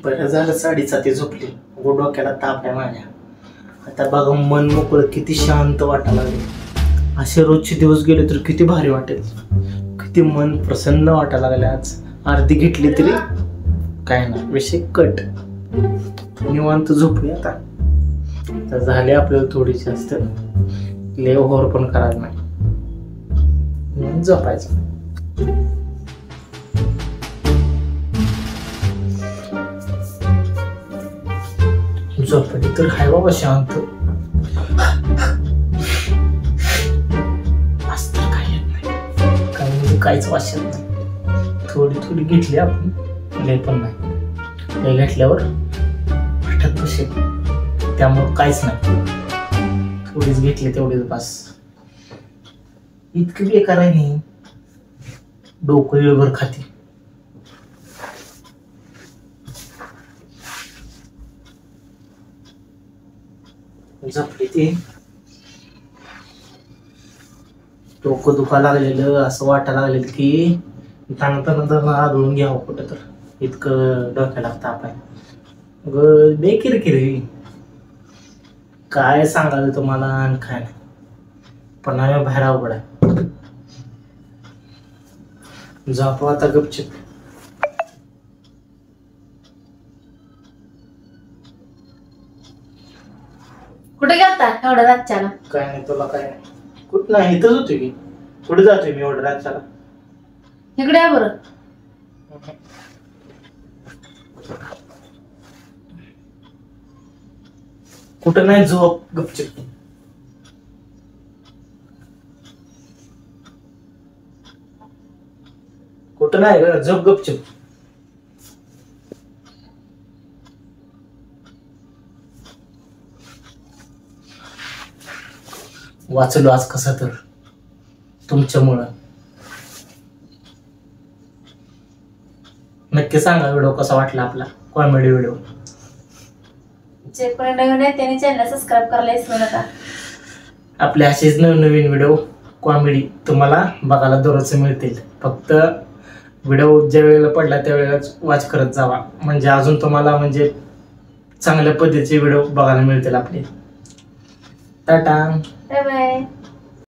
बरं झालं 7:30 झोपली. डोक्याला ताप आहे माझ्या. आता बघा मन मोकळं किती शांत वाटायला लागले. असे रोजचे दिवस गेले तर किती भारी वाटेल. किती मन प्रसन्न वाटायला लागले. आज अर्धी घेतली तरी काय ना विषय कट. निवांत झोपूया आता. तर झाले आपल्याला थोडीशी जास्त लय ओव्हर पण करायला नाही. झोपायचं. झोपली तर हाय बाबा शांत. आज तर काय येत नाही. काय म्हणजे काहीच वास येत नाही. थोडी थोडी घेतली आपण. लय पण नाही. लय घेतल्यावर वाटत बसेल. त्यामुळे काहीच नाही. थोडीच घेतली तेवढीच बस. इतकी बेकार आहे नाही. डोकं वेळभर खाती. झोपली ती. डोकं दुखायला लागलेलं. असं वाटायला लागलेलं की ताणताना आदळून घ्यावं कुठं तर. इतकं डोक्याला ताप आहे. ग बे किरकिरी काय सांगायचं तुम्हाला आणि काय नाही. पण आम्ही बाहेर अवघड आहे. झोपू आता गपचिप. कुठे गेलता एवढ्या रातच्याला? काय नाही तुला काय नाही. कुठं नाही इथंच होतो की. कुठे जातोय मी एवढ्या रातच्याला? इकडे आहे बरं. कुठं नाही झोप गपचिप. कुठं नाही ग झोप गपचिप. वाचलो आज कसं तर तुमच्यामुळं. नक्की सांगा व्हिडिओ कसा वाटला आपला. Comedy video. जे कोणी नवीन आहे त्यांनी चॅनल सबस्क्राईब करायला विसरू नका. आपले असेच नवनवीन व्हिडिओ कॉमेडी तुम्हाला बघायला दररोज मिळतील. फक्त व्हिडिओ ज्या वेळेला पडला त्यावेळेलाच वॉच करत जावा. म्हणजे अजून तुम्हाला म्हणजे चांगल्या पद्धतीचे व्हिडिओ बघायला मिळतील आपले. टाटा. Bye bye.